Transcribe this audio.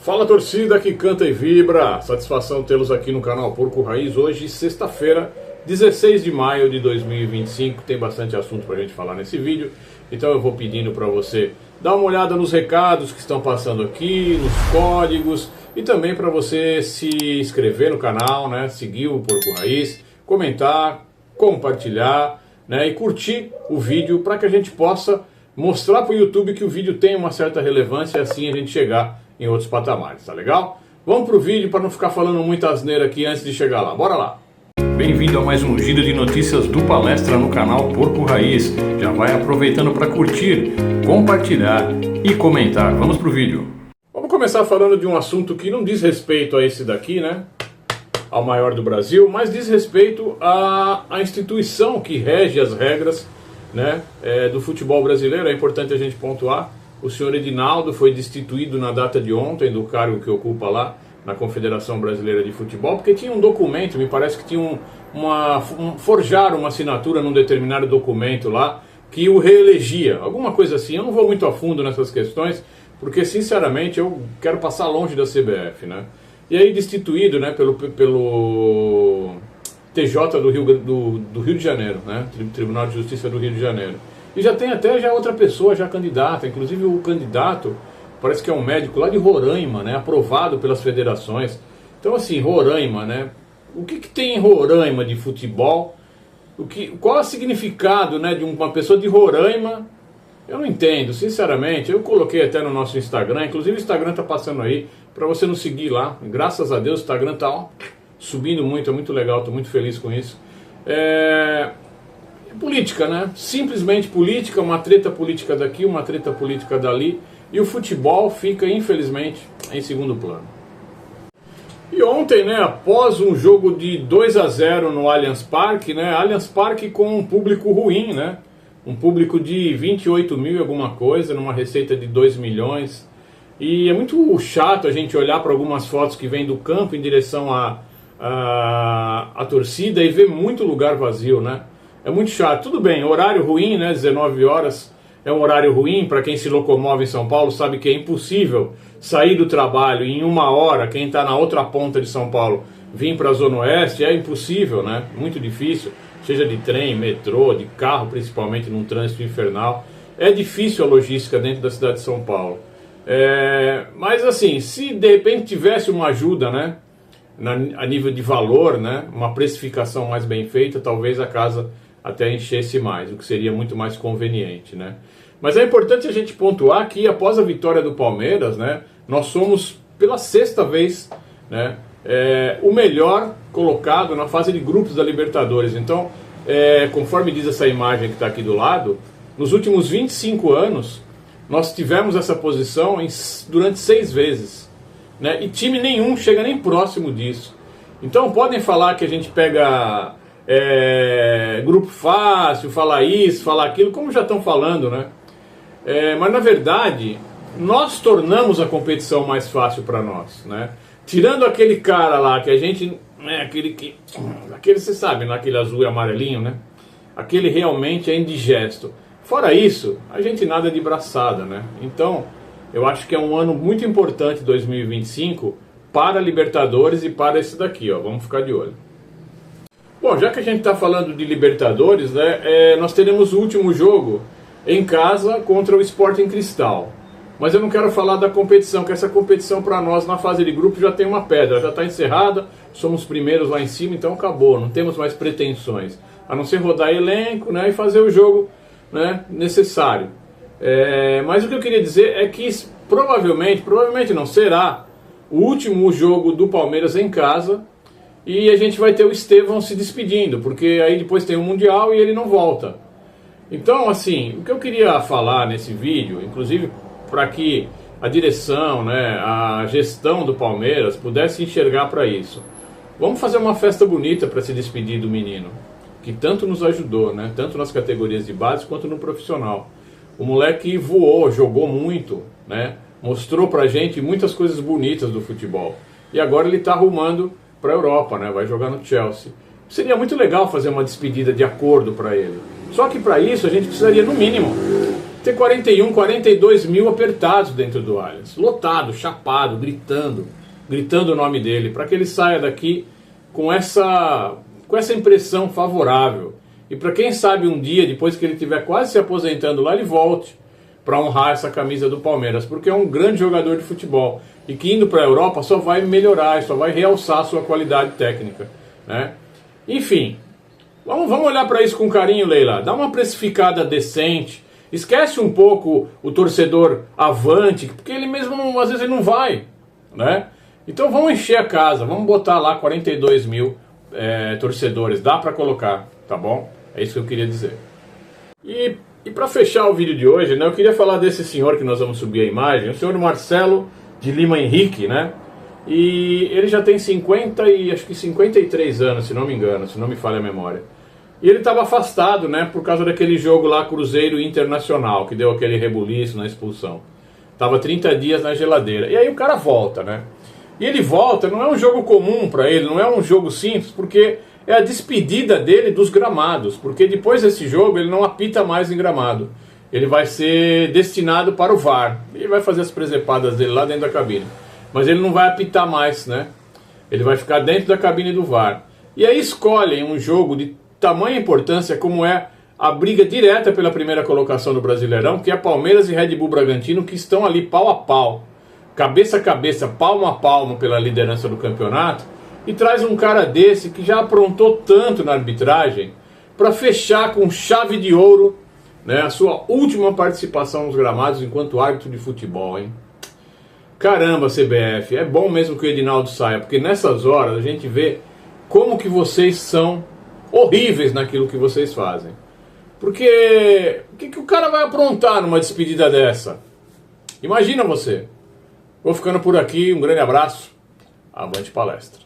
Fala torcida que canta e vibra, satisfação tê-los aqui no canal Porco Raiz. Hoje, sexta-feira, 16 de maio de 2025, tem bastante assunto pra gente falar nesse vídeo. Então eu vou pedindo pra você dar uma olhada nos recados que estão passando aqui, nos códigos, e também pra você se inscrever no canal, né? Seguir o Porco Raiz, comentar, compartilhar, né? E curtir o vídeo para que a gente possa mostrar pro YouTube que o vídeo tem uma certa relevância e assim a gente chegar em outros patamares, tá legal? Vamos pro vídeo para não ficar falando muita asneira aqui antes de chegar lá, bora lá! Bem-vindo a mais um giro de notícias do Palestra no canal Porco Raiz. Já vai aproveitando para curtir, compartilhar e comentar. Vamos pro vídeo. Vamos começar falando de um assunto que não diz respeito a esse daqui, né? Ao maior do Brasil, mas diz respeito à instituição que rege as regras, né, do futebol brasileiro. É importante a gente pontuar. O senhor Edinaldo foi destituído na data de ontem do cargo que ocupa lá na Confederação Brasileira de Futebol, porque tinha um documento, me parece que tinha forjaram uma assinatura num determinado documento lá que o reelegia, alguma coisa assim. Eu não vou muito a fundo nessas questões, porque sinceramente eu quero passar longe da CBF, né? E aí destituído, né, pelo TJ do Rio de Janeiro, né? Tribunal de Justiça do Rio de Janeiro. E já tem até outra pessoa já candidata, inclusive o candidato parece que é um médico lá de Roraima, né, aprovado pelas federações. Então assim, Roraima, né, o que tem em Roraima de futebol? Qual é o significado, né, de uma pessoa de Roraima? Eu não entendo, sinceramente. Eu coloquei até no nosso Instagram, inclusive o Instagram tá passando aí, para você nos seguir lá. Graças a Deus o Instagram tá subindo muito, é muito legal, tô muito feliz com isso. Política, né? Simplesmente política, uma treta política daqui, uma treta política dali, e o futebol fica, infelizmente, em segundo plano. E ontem, né, após um jogo de 2-0 no Allianz Parque, né, Allianz Parque com um público ruim, né, um público de 28 mil e alguma coisa, numa receita de 2 milhões, e é muito chato a gente olhar para algumas fotos que vêm do campo em direção à torcida e ver muito lugar vazio, né. É muito chato. Tudo bem, horário ruim, né? 19 horas é um horário ruim. Para quem se locomove em São Paulo sabe que é impossível sair do trabalho e em uma hora, quem está na outra ponta de São Paulo, vir para a Zona Oeste, é impossível, né? Muito difícil, seja de trem, metrô, de carro, principalmente num trânsito infernal. É difícil a logística dentro da cidade de São Paulo. Mas assim, se de repente tivesse uma ajuda, né? A nível de valor, né? Uma precificação mais bem feita, talvez a casa até enchesse mais, o que seria muito mais conveniente, né? Mas é importante a gente pontuar que após a vitória do Palmeiras, né, nós somos pela sexta vez, né, o melhor colocado na fase de grupos da Libertadores. Então, conforme diz essa imagem que está aqui do lado, nos últimos 25 anos nós tivemos essa posição durante 6 vezes, né, e time nenhum chega nem próximo disso. Então podem falar que a gente pega grupo fácil, falar isso, falar aquilo, como já estão falando, né? Mas na verdade, nós tornamos a competição mais fácil para nós, né? Tirando aquele cara lá, que a gente, aquele você sabe, naquele azul e amarelinho, né? Aquele realmente é indigesto. Fora isso, a gente nada de braçada, né? Então, eu acho que é um ano muito importante, 2025, para a Libertadores e para esse daqui, ó. Vamos ficar de olho. Bom, já que a gente está falando de Libertadores, né, nós teremos o último jogo em casa contra o Sporting Cristal. Mas eu não quero falar da competição, que essa competição para nós na fase de grupo já tem uma pedra, já está encerrada, somos primeiros lá em cima, então acabou, não temos mais pretensões. A não ser rodar elenco, né, e fazer o jogo, né, necessário. Mas o que eu queria dizer é que provavelmente não, será o último jogo do Palmeiras em casa. E a gente vai ter o Estevão se despedindo, porque aí depois tem o Mundial e ele não volta. Então, assim, o que eu queria falar nesse vídeo, inclusive para que a direção, né, a gestão do Palmeiras pudesse enxergar para isso. Vamos fazer uma festa bonita para se despedir do menino, que tanto nos ajudou, né, tanto nas categorias de base quanto no profissional. O moleque voou, jogou muito, né, mostrou pra gente muitas coisas bonitas do futebol. E agora ele está arrumando para a Europa, né? Vai jogar no Chelsea. Seria muito legal fazer uma despedida de acordo para ele. Só que para isso a gente precisaria no mínimo ter 41, 42 mil apertados dentro do Allianz, lotado, chapado, gritando o nome dele, para que ele saia daqui com essa impressão favorável. E para quem sabe um dia, depois que ele estiver quase se aposentando lá, ele volte para honrar essa camisa do Palmeiras, porque é um grande jogador de futebol e que indo para a Europa só vai melhorar, só vai realçar a sua qualidade técnica, né? Enfim, vamos olhar para isso com carinho, Leila. Dá uma precificada decente, esquece um pouco o torcedor avante, porque ele mesmo às vezes ele não vai, né? Então vamos encher a casa, vamos botar lá 42 mil torcedores, dá para colocar, tá bom? É isso que eu queria dizer. E para fechar o vídeo de hoje, né, eu queria falar desse senhor que nós vamos subir a imagem, o senhor Marcelo de Lima Henrique, né? E ele já tem 53 anos, se não me engano, se não me falha a memória. E ele estava afastado, né, por causa daquele jogo lá, Cruzeiro Internacional, que deu aquele rebuliço na expulsão. Tava 30 dias na geladeira. E aí o cara volta, né? E ele volta, não é um jogo comum para ele, não é um jogo simples, porque é a despedida dele dos gramados, porque depois desse jogo ele não apita mais em gramado. Ele vai ser destinado para o VAR. Ele vai fazer as presepadas dele lá dentro da cabine. Mas ele não vai apitar mais, né? Ele vai ficar dentro da cabine do VAR. E aí escolhem um jogo de tamanha importância como é a briga direta pela primeira colocação do Brasileirão, que é Palmeiras e Red Bull Bragantino, que estão ali pau a pau, cabeça a cabeça, palmo a palmo pela liderança do campeonato, e traz um cara desse que já aprontou tanto na arbitragem para fechar com chave de ouro, né, a sua última participação nos gramados enquanto árbitro de futebol, hein? Caramba, CBF, é bom mesmo que o Edinaldo saia, porque nessas horas a gente vê como que vocês são horríveis naquilo que vocês fazem. Porque o que o cara vai aprontar numa despedida dessa? Imagina você. Vou ficando por aqui, um grande abraço, avante palestra.